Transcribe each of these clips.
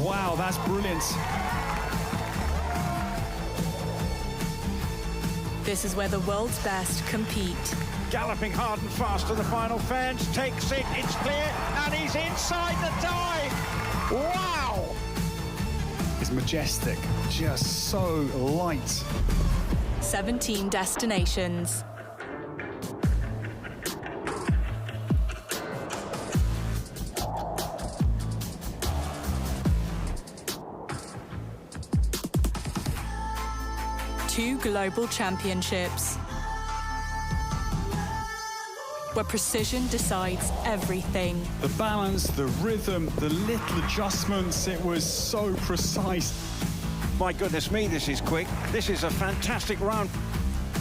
Wow, that's brilliant. This is where the world's best compete. Galloping hard and fast to the final fence, takes it, it's clear, and he's inside the dive. Wow! It's majestic, just so light. 17 destinations. Two global championships, where precision decides everything. The balance, the rhythm, the little adjustments, it was so precise. My goodness me, this is quick. This is a fantastic round.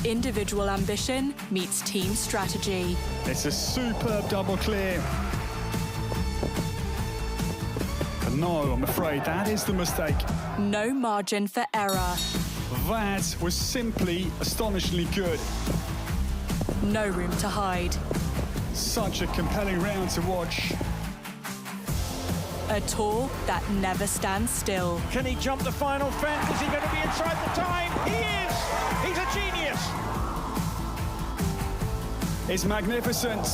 Individual ambition meets team strategy. It's a superb double clear. But no, I'm afraid that is the mistake. No margin for error. That was simply astonishingly good. No room to hide. Such a compelling round to watch. A tour that never stands still. Can he jump the final fence? Is he going to be inside the time? He is! He's a genius! It's magnificent.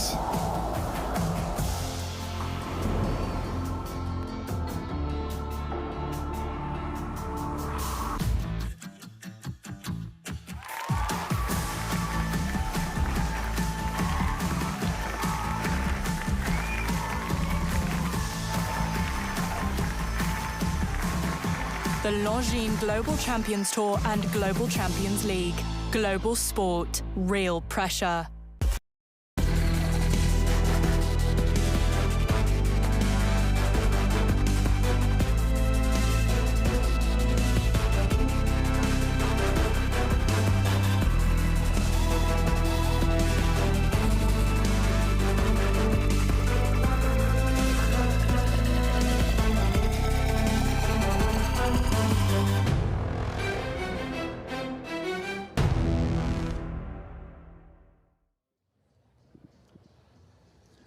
The Longines Global Champions Tour and Global Champions League. Global sport, real pressure.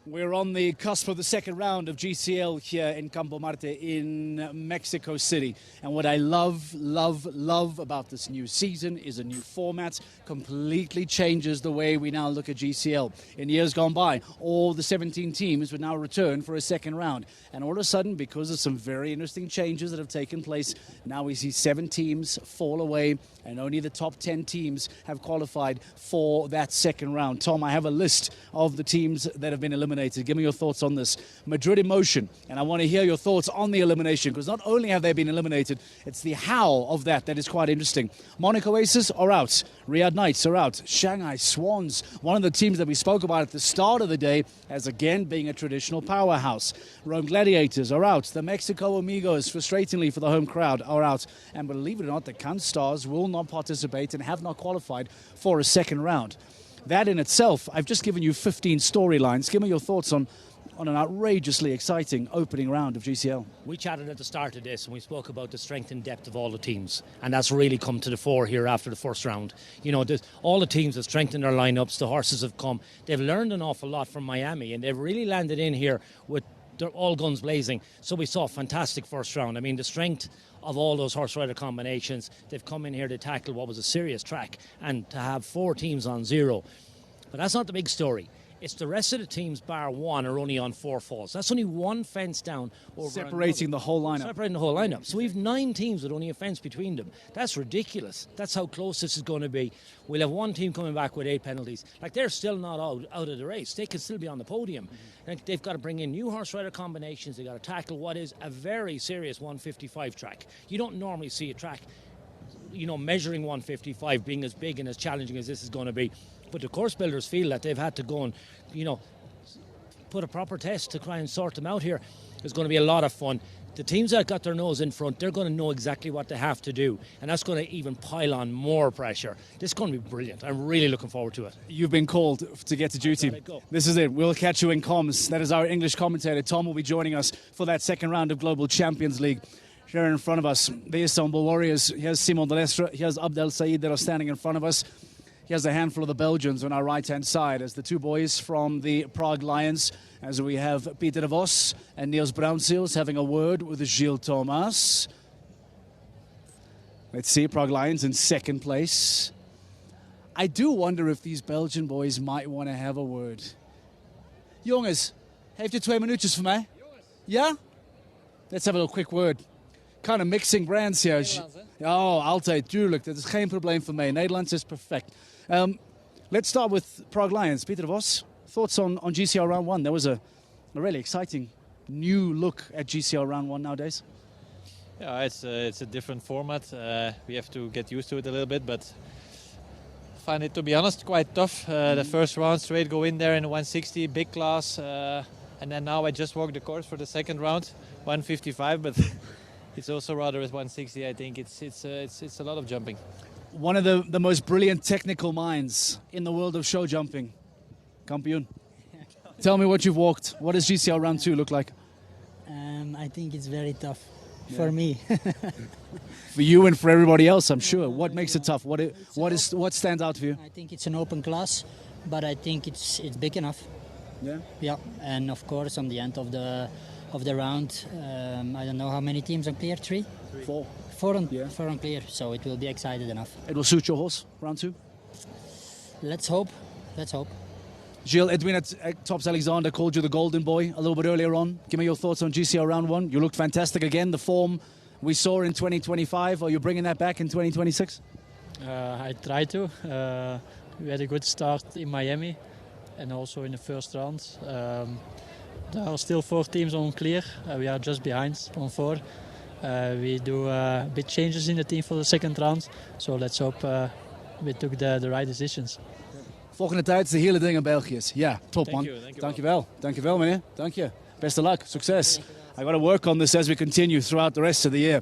We're on the cusp of the second round of GCL here in Campo Marte in Mexico City. And what I love about this new season is a new format. Completely changes the way we now look at GCL. In years gone by, all the 17 teams would now return for a second round. And all of a sudden, because of some very interesting changes that have taken place, now we see 7 teams fall away and only the top 10 teams have qualified for that second round. Tom, I have a list of the teams that have been eliminated. Give me your thoughts on this. Madrid Emotion, and I want to hear your thoughts on the elimination, because not only have they been eliminated, it's the how of that is quite interesting. Monaco Aces are out. Riyadh Knights are out. Shanghai Swans, one of the teams that we spoke about at the start of the day as again being a traditional powerhouse. Rome Gladiators are out. The Mexico Amigos, frustratingly for the home crowd, are out. And believe it or not, the Can Stars will not participate and have not qualified for a second round. That in itself, I've just given you 15 storylines. Give me your thoughts on an outrageously exciting opening round of GCL. We chatted at the start of this and we spoke about the strength and depth of all the teams, and that's really come to the fore here after the first round. You know, all the teams have strengthened their lineups, the horses have come, they've learned an awful lot from Miami, and they've really landed in here with all guns blazing. So we saw a fantastic first round. I mean, the strength of all those horse rider combinations, they've come in here to tackle what was a serious track, and to have 4 teams on 0. But that's not the big story. It's the rest of the teams, bar one, are only on 4 falls. That's only one fence down. Separating the whole lineup. Separating the whole lineup. So we have 9 teams with only a fence between them. That's ridiculous. That's how close this is going to be. We'll have one team coming back with 8 penalties. Like, they're still not out of the race. They could still be on the podium. And they've got to bring in new horse rider combinations. They've got to tackle what is a very serious 155 track. You don't normally see a track, you know, measuring 155 being as big and as challenging as this is going to be. But the course builders feel that they've had to go and, you know, put a proper test to try and sort them out here. It's going to be a lot of fun. The teams that got their nose in front, they're going to know exactly what they have to do, and that's going to even pile on more pressure. This is going to be brilliant. I'm really looking forward to it. You've been called to get to duty. This is it. We'll catch you in comms. That is our English commentator. Tom will be joining us for that second round of Global Champions League. Here in front of us, the Istanbul Warriors. Here's Simon Delestre. Here's Abdel Said that are standing in front of us. Here's a handful of the Belgians on our right-hand side as the two boys from the Prague Lions, as we have Peter de Vos and Niels Bruinseels having a word with Gilles Thomas. Let's see, Prague Lions in second place. I do wonder if these Belgian boys might want to have a word. Jongens, heeft u 2 minuutjes voor mij? Ja? Let's have a little quick word. Kind of mixing brands here. Oh, altijd, tuurlijk. Dat is geen probleem voor mij. Nederlands is perfect. Let's start with Prague Lions. Peter de Vos, thoughts on GCL Round 1? There was a really exciting new look at GCL Round 1 nowadays. Yeah, it's a different format. We have to get used to it a little bit, but find it, to be honest, quite tough. The first round, straight go in there in 160, big class. And then now I just walked the course for the second round, 155, but it's also rather at 160. I think it's a lot of jumping. One of the most brilliant technical minds in the world of show jumping, kampioen. Tell me what you've walked. What does GCL Round 2 look like? I think it's very tough for me. For you and for everybody else, I'm sure. What makes it tough? What stands out for you? I think it's an open class, but I think it's big enough. Yeah. Yeah, and of course on the end of the round, I don't know how many teams on clear. 3? 4. 4 on clear. So it will be excited enough. It will suit your horse, Round 2. Let's hope. Let's hope. Gilles, Edwin at Tops Alexander called you the golden boy a little bit earlier on. Give me your thoughts on GCL Round 1. You looked fantastic again. The form we saw in 2025. Are you bringing that back in 2026? I try to. We had a good start in Miami and also in the first round. There are still 4 teams on clear. We are just behind on 4. We do big changes in the team for the second round. So let's hope we took the right decisions. Volgende tijd is de hele ding in België. Ja, top man. Dankjewel. Dankjewel meneer. Dank je. Best of luck. Success. I got to work on this as we continue throughout the rest of the year.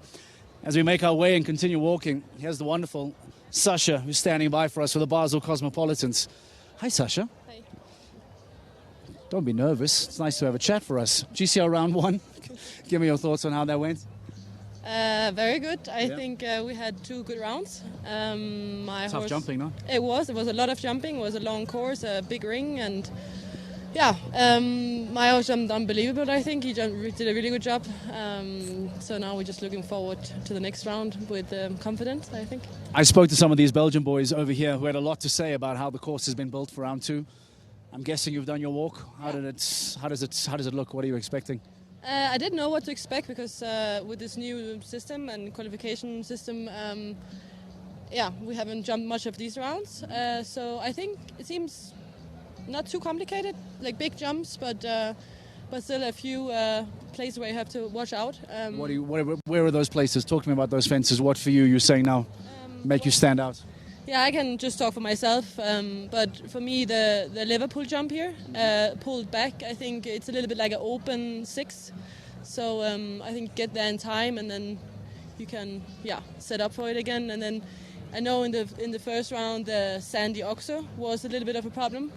As we make our way and continue walking, here's the wonderful Sasha, who's standing by for us for the Basel Cosmopolitans. Hi Sasha. Hi. Don't be nervous. It's nice to have a chat for us. GCL Round 1. Give me your thoughts on how that went. Very good. I think we had 2 good rounds. Tough jumping, no? It was a lot of jumping. It was a long course, a big ring, and yeah, my horse jumped unbelievable. I think he did a really good job. So now we're just looking forward to the next round with confidence, I think. I spoke to some of these Belgian boys over here who had a lot to say about how the course has been built for Round 2. I'm guessing you've done your walk. How does it look? What are you expecting? I didn't know what to expect because with this new system and qualification system, we haven't jumped much of these rounds. So I think it seems not too complicated, like big jumps, but still a few places where you have to watch out. Where are those places? Talk to me about those fences. What for you, you're saying now, make you stand out? Yeah, I can just talk for myself, but for me the Liverpool jump here, pulled back, I think it's a little bit like an open 6. So I think get there in time and then you can set up for it again. And then I know in the first round the Sandy Oxer was a little bit of a problem,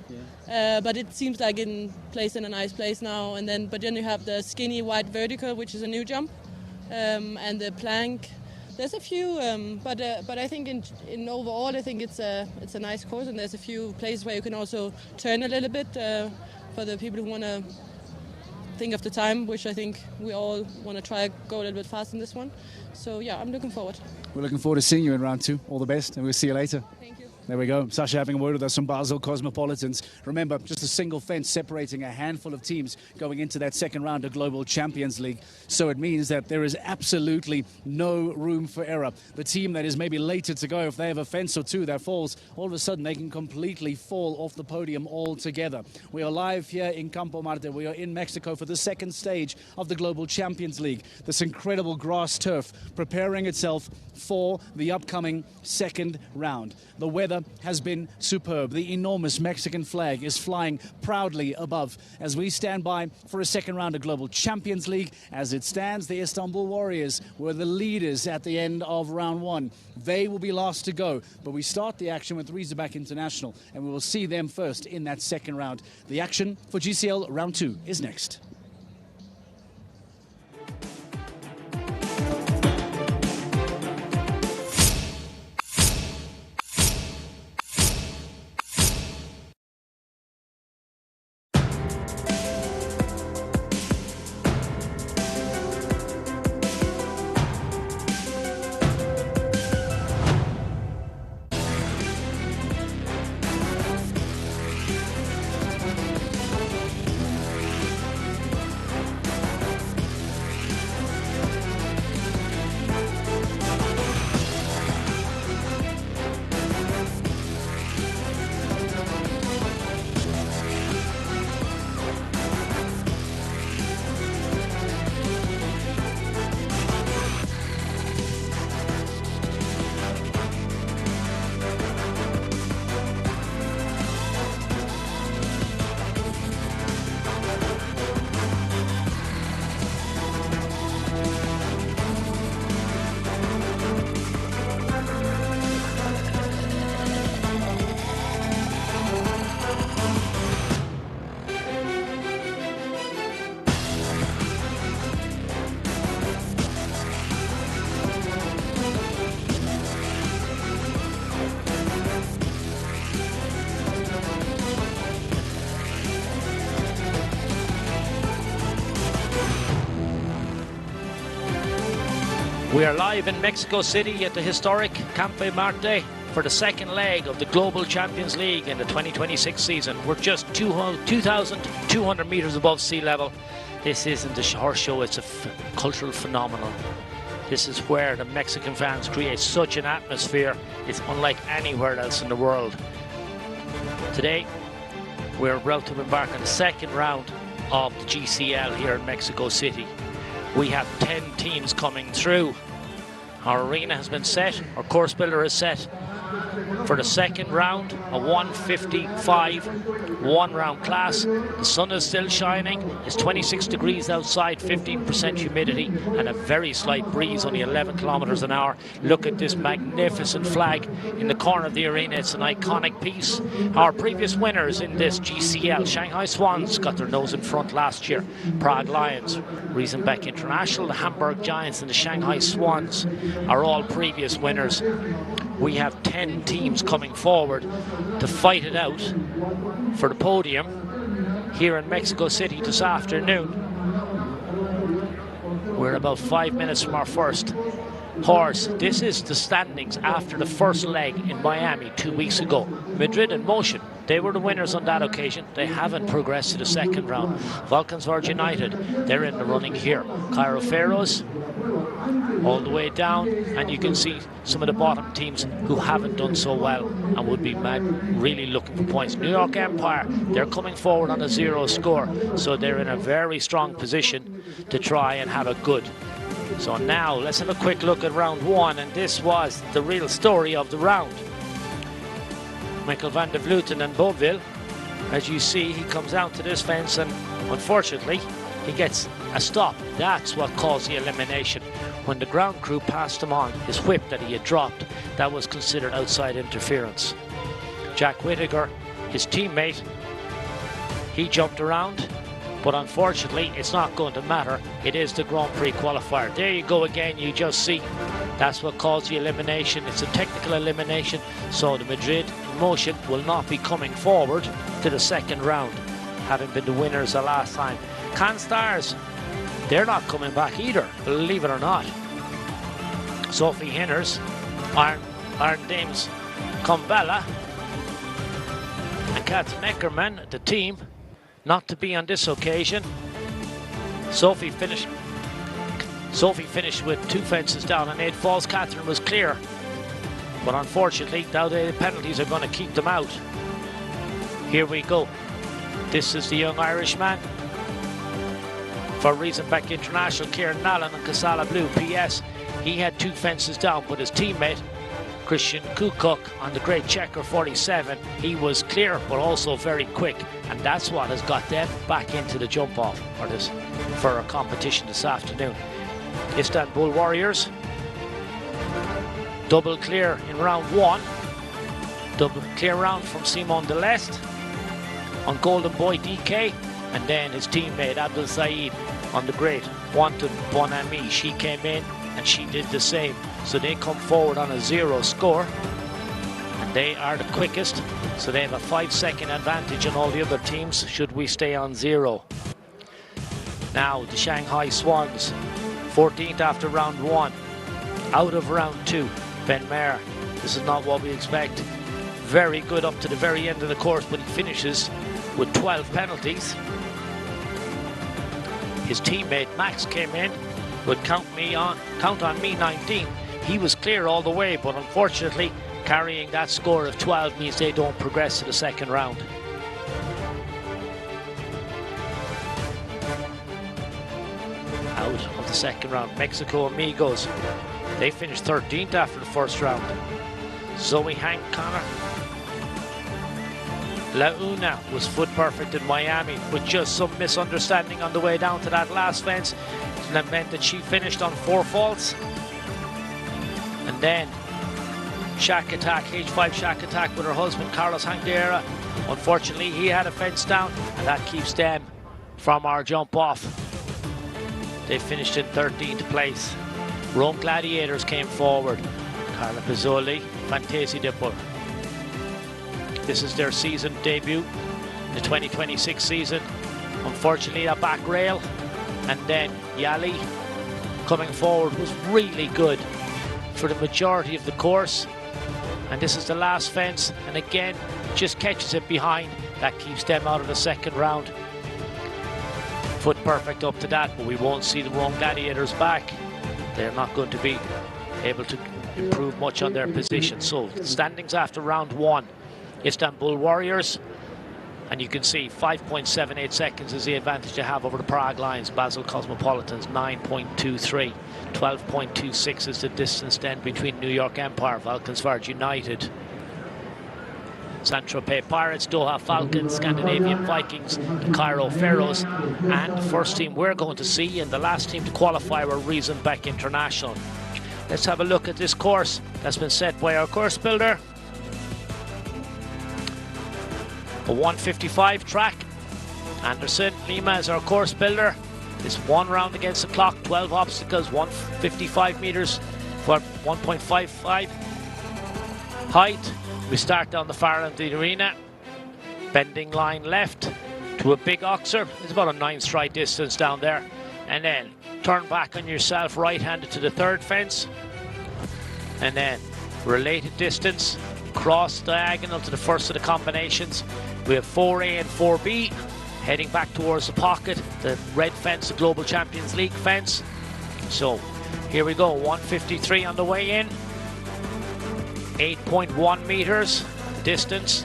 but it seems like it's placed in a nice place now. But then you have the skinny white vertical, which is a new jump, and the plank. There's a few, but I think in overall, I think it's a nice course, and there's a few places where you can also turn a little bit for the people who want to think of the time, which I think we all want to try go a little bit fast in this one. So yeah, I'm looking forward. We're looking forward to seeing you in Round 2. All the best, and we'll see you later. Thank you. There we go. Sasha having a word with us from Basel Cosmopolitans. Remember, just a single fence separating a handful of teams going into that second round of Global Champions League. So it means that there is absolutely no room for error. The team that is maybe later to go, if they have a fence or 2 that falls, all of a sudden they can completely fall off the podium altogether. We are live here in Campo Marte. We are in Mexico for the second stage of the Global Champions League. This incredible grass turf preparing itself for the upcoming second round. The weather has been superb. The enormous Mexican flag is flying proudly above as we stand by for a second round of Global Champions League. As it stands, the Istanbul Warriors were the leaders at the end of round 1. They will be last to go, but we start the action with Razorback International, and we will see them first in that second round. The action for GCL round 2 is next. We are live in Mexico City at the historic Campo Marte for the second leg of the Global Champions League in the 2026 season. We're just 2,200 meters above sea level. This isn't a horse show, it's a cultural phenomenon. This is where the Mexican fans create such an atmosphere. It's unlike anywhere else in the world. Today, we're about to embark on the second round of the GCL here in Mexico City. We have 10 teams coming through. Our arena has been set, our course builder is set for the second round, a 155 one-round class. The sun is still shining, it's 26 degrees outside, 15% humidity, and a very slight breeze, only 11 kilometers an hour. Look at this magnificent flag in the corner of the arena. It's an iconic piece. Our previous winners in this GCL, Shanghai Swans, got their nose in front last year. Prague Lions, Riesenbeck International, the Hamburg Giants, and the Shanghai Swans are all previous winners. We have 10 teams coming forward to fight it out for the podium here in Mexico City this afternoon. We're about 5 minutes from our first horse. This is the standings after the first leg in Miami 2 weeks ago. Madrid in Motion, they were the winners on that occasion. They haven't progressed to the second round. Valkenswaard United, they're in the running here. Cairo Pharaohs all the way down, and you can see some of the bottom teams who haven't done so well and would be really looking for points. New York Empire, they're coming forward on a 0 score, so they're in a very strong position to try and have a good. So now let's have a quick look at round one, and this was the real story of the round. Michael van der Vleuten and Beauville, as you see, he comes out to this fence and unfortunately he gets a stop. That's what caused the elimination. When the ground crew passed him on, his whip that he had dropped, that was considered outside interference. Jack Whittaker, his teammate, he jumped around, but unfortunately it's not going to matter. It is the Grand Prix qualifier. There you go again, you just see that's what caused the elimination. It's a technical elimination, so the Madrid in Motion will not be coming forward to the second round, having been the winners the last time. Can Stars, they're not coming back either, believe it or not. Sophie Hinners, Iron Dames Kumbella, and Kat Neckerman, the team, not to be on this occasion. Sophie finished with 2 fences down and 8 falls. Catherine was clear, but unfortunately now the penalties are going to keep them out. Here we go. This is the young Irishman for Riesenbeck International, Kieran Allen and Casala Blue. PS, he had 2 fences down, but his teammate Christian Kukuk on the great checker 47, he was clear but also very quick, and that's what has got them back into the jump off for a competition this afternoon. Istanbul Warriors, double clear in round 1, double clear round from Simon Deleste on Golden Boy DK, and then his teammate Abdel Said on the great Wanted Bon Ami. She came in and she did the same, so they come forward on a 0 score, and they are the quickest, so they have a 5-second advantage on all the other teams should we stay on 0. Now the Shanghai Swans, 14th after round 1, out of round 2. Ben Maher, this is not what we expect. Very good up to the very end of the course, but he finishes with 12 penalties. His teammate Max came in with Count on Me 19. He was clear all the way, but unfortunately carrying that score of 12 means they don't progress to the second round. Out of the second round, Mexico Amigos, they finished 13th after the first round. Zoe Hank Connor, La Una was foot perfect in Miami, with just some misunderstanding on the way down to that last fence. That meant that she finished on 4 faults. And then Shack Attack, H5 Shack Attack with her husband Carlos Hanguera. Unfortunately, he had a fence down, and that keeps them from our jump off. They finished in 13th place. Rome Gladiators came forward. Carla Pizzoli, Fantesi de Bull. This is their season debut, the 2026 season. Unfortunately, a back rail, and then Yali coming forward was really good for the majority of the course. And this is the last fence, and again, just catches it behind. That keeps them out of the second round. Foot perfect up to that, but we won't see the Rome Gladiators back. They're not going to be able to improve much on their position. So standings after round 1, Istanbul Warriors, and you can see 5.78 seconds is the advantage they have over the Prague Lions. Basel Cosmopolitans 9.23, 12.26 is the distance then between New York Empire, Valkenswaard United, Saint-Tropez Pirates, Doha Falcons, Scandinavian Vikings, the Cairo Pharaohs, and the first team we're going to see and the last team to qualify were Riesenbeck International. Let's have a look at this course that's been set by our course builder. A 155 track. Anderson Lima is our course builder. It's 1 round against the clock, 12 obstacles, 155 meters for 1.55 height. We start down the far end of the arena, bending line left to a big oxer. It's about a 9 stride distance down there, and then turn back on yourself right-handed to the third fence, and then related distance cross diagonal to the first of the combinations. We have 4A and 4B heading back towards the pocket, the red fence, the Global Champions League fence. So here we go, 153 on the way in, 8.1 meters distance,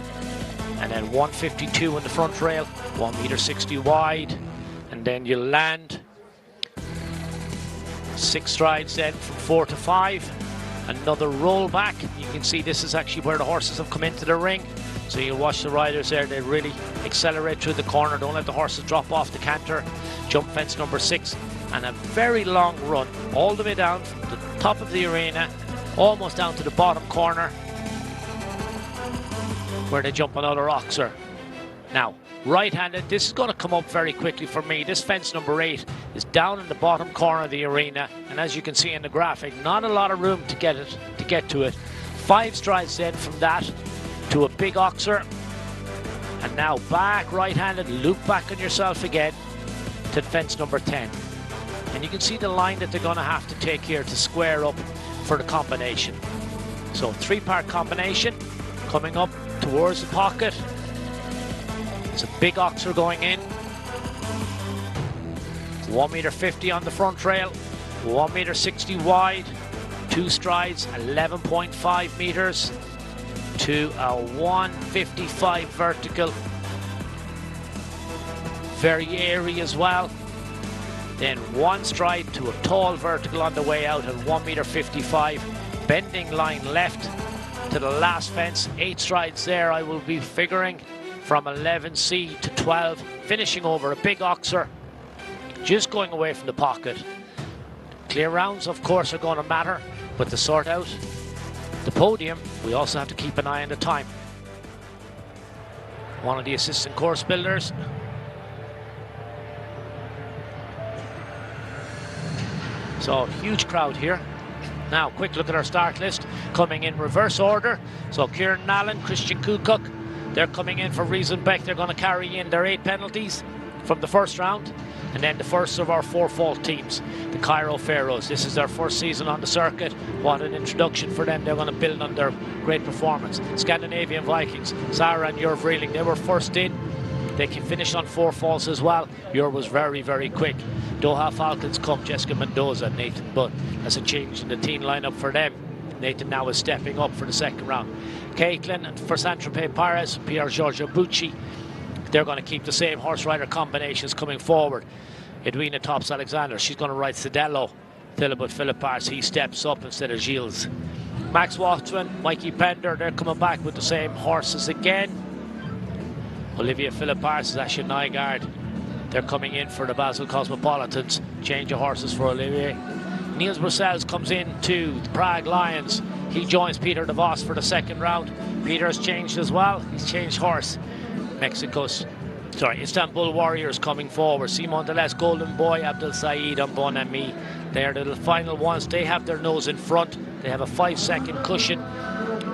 and then 152 in the front rail, 1 meter 60 wide, and then you land 6 strides then from 4 to 5. Another roll back. You can see this is actually where the horses have come into the ring. So you watch the riders there, they really accelerate through the corner, don't let the horses drop off the canter. Jump fence number 6, and a very long run all the way down from the top of the arena, almost down to the bottom corner where they jump another oxer. Now, right-handed, this is going to come up very quickly for me. This fence number 8 is down in the bottom corner of the arena, and as you can see in the graphic, not a lot of room to get to it. 5 strides then from that to a big oxer, and now back right-handed, loop back on yourself again to fence number 10. And you can see the line that they're going to have to take here to square up for the combination. So 3-part combination coming up towards the pocket. It's a big oxer going in. 1 meter 50 on the front rail, 1 meter 60 wide, 2 strides, 11.5 meters to a 155 vertical. Very airy as well. Then 1 stride to a tall vertical on the way out at 1 meter 55. Bending line left to the last fence. 8 strides there, I will be figuring, from 11C to 12, finishing over a big oxer, just going away from the pocket. Clear rounds, of course, are going to matter, but to sort out the podium, we also have to keep an eye on the time. One of the assistant course builders. So, huge crowd here. Now, quick look at our start list, coming in reverse order. So, Kieran Allen, Christian Kukuk, they're coming in for Riesenbeck. They're going to carry in their 8 penalties from the first round. And then the first of our 4 fault teams, the Cairo Pharaohs. This is their first season on the circuit. What an introduction for them. They're going to build on their great performance. Scandinavian Vikings, Zara and Jurv Reeling, they were first in. They can finish on 4 faults as well. Jurv was very, very quick. Doha Falcons come, Jessica Mendoza, Nathan Butt. That's a change in the team lineup for them. Nathan now is stepping up for the second round. Caitlin for Saint-Tropez Pirates, Pierre Giorgio Bucci. They're going to keep the same horse rider combinations coming forward. Edwina Tops Alexander, she's going to ride Cedello. Philibert Philippars, he steps up instead of Gilles. Max Watson, Mikey Pender, they're coming back with the same horses again. Olivia Philippars is Ashley Nygaard. They're coming in for the Basel Cosmopolitans. Change of horses for Olivier. Niels Brussels comes in to the Prague Lions. He joins Peter De Vos for the second round. Peter's changed as well. He's changed horse. Istanbul Warriors coming forward. Simon Deleuze, Golden Boy, Abdel Said and Bon Ami. They're the final ones. They have their nose in front. They have a 5-second cushion.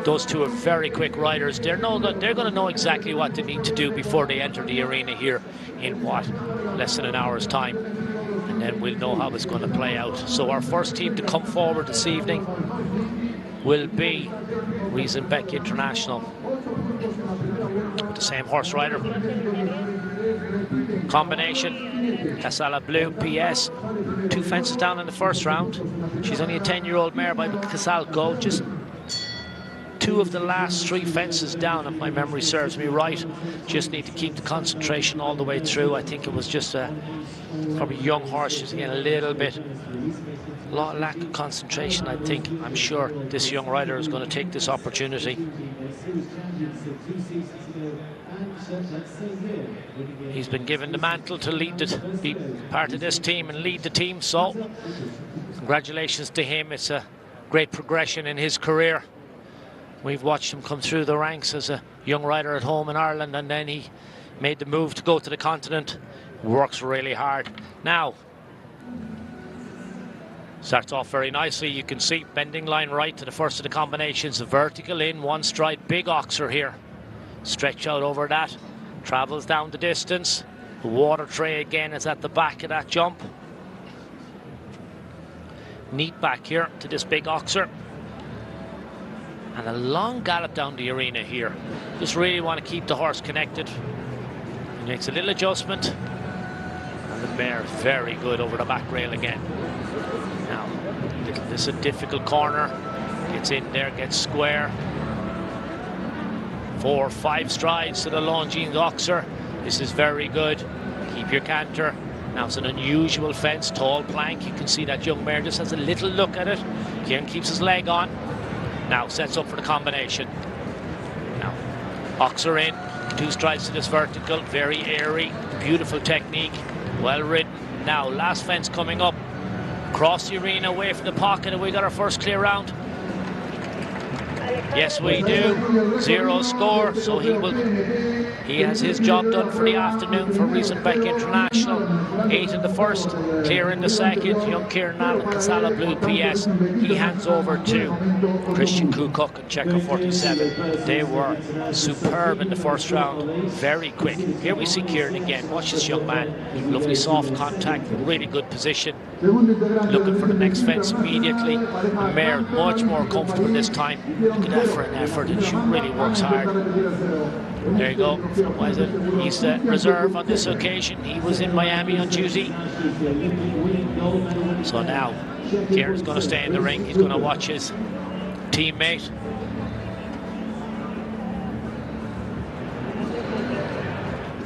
Those 2 are very quick riders. They're going to know exactly what they need to do before they enter the arena here in less than an hour's time. And then we'll know how it's going to play out. So our first team to come forward this evening will be Riesenbeck International. The same horse rider. Combination, Casala Blue, PS. 2 fences down in the first round. She's only a 10-year-old mare by Casal Go. Just 2 of the last 3 fences down, if my memory serves me right. Just need to keep the concentration all the way through. I think it was just probably a young horse, just again a little bit lack of concentration. I'm sure this young rider is going to take this opportunity. He's been given the mantle to be part of this team and lead the team, so congratulations to him. It's a great progression in his career. We've watched him come through the ranks as a young rider at home in Ireland, and then he made the move to go to the continent. Works really hard. Now, starts off very nicely. You can see bending line right to the first of the combinations. A vertical in, 1 stride, big oxer here. Stretch out over that. Travels down the distance. The water tray again is at the back of that jump. Neat back here to this big oxer. And a long gallop down the arena here. Just really want to keep the horse connected. He makes a little adjustment. And the mare very good over the back rail again. Now, this is a difficult corner. Gets in there, gets square. 4 or 5 strides to the Longines oxer. This is very good. Keep your canter. Now it's an unusual fence, tall plank. You can see that young mare just has a little look at it. Kieran keeps his leg on. Now sets up for the combination. Now, oxer in, 2 strides to this vertical. Very airy, beautiful technique, well ridden. Now, last fence coming up. Across the arena, away from the pocket, and we got our first clear round. Yes, we do. 0 score, so he has his job done for the afternoon for Riesenbeck International. 8 in the first, clear in the second. Young Kieran Allen, Casala Blue, PS. He hands over to Christian Kukuk and Checker 47. They were superb in the first round, very quick. Here we see Kieran again. Watch this young man. Lovely soft contact, really good position. Looking for the next fence immediately. The mare much more comfortable this time. Look at that for an effort, and she really works hard. There you go. He's the reserve on this occasion. He was in Miami on duty. So now Kieran's going to stay in the ring. He's going to watch his teammate.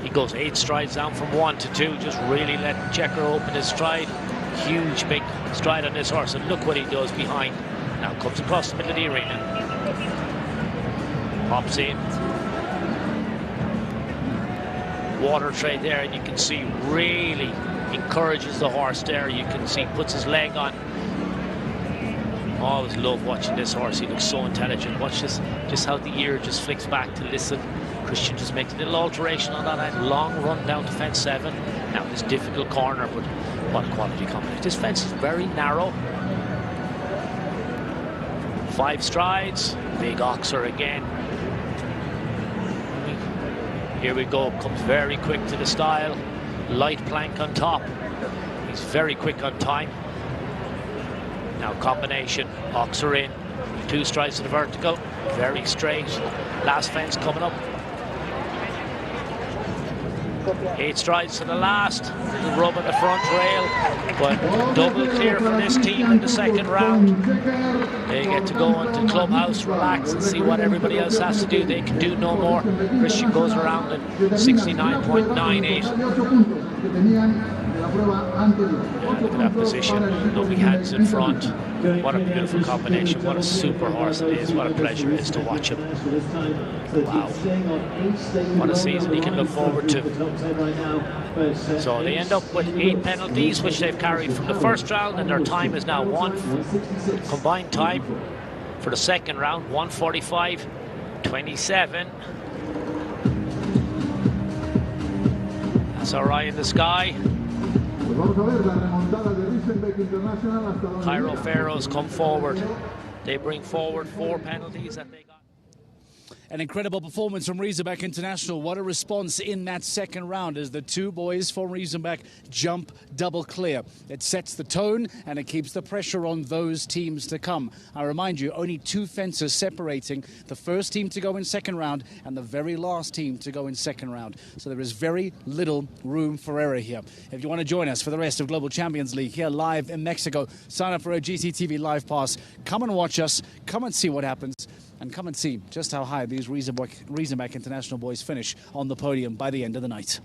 He goes 8 strides down from 1 to 2, just really letting Checker open his stride. Huge big stride on this horse, and look what he does behind. Now comes across the middle of the arena. Pops in. Water tray there, and you can see really encourages the horse there. You can see puts his leg on. Always love watching this horse. He looks so intelligent. Watch this, just how the ear just flicks back to listen. Christian just makes a little alteration on that end. Long run down to fence 7. Now this difficult corner, but what a quality combination. This fence is very narrow. 5 strides. Big oxer again. Here we go. Comes very quick to the stile. Light plank on top. He's very quick on time. Now combination. Oxer in. 2 strides to the vertical. Very straight. Last fence coming up. 8 strides to the last. Little rub on the front rail, but double clear for this team in the second round. They get to go into the clubhouse, relax, and see what everybody else has to do. They can do no more. Christian goes around at 69.98. Look at that position. Lovely hands in front. What a beautiful combination. What a super horse it is. What a pleasure it is to watch him. Wow. What a season he can look forward to. So they end up with 8 penalties, which they've carried from the first round, and their time is now combined time for the second round, 1:45.27. That's our eye in the sky. Cairo Pharaohs come forward. They bring forward 4 penalties that they got. An incredible performance from Riesenbeck International. What a response in that second round as the two boys from Riesenbeck jump double clear. It sets the tone and it keeps the pressure on those teams to come. I remind you, only two fences separating the first team to go in second round and the very last team to go in second round. So there is very little room for error here. If you want to join us for the rest of Global Champions League here live in Mexico, sign up for a GCTV Live Pass. Come and watch us. Come and see what happens. And come and see just how high these Riesenbeck International boys finish on the podium by the end of the night.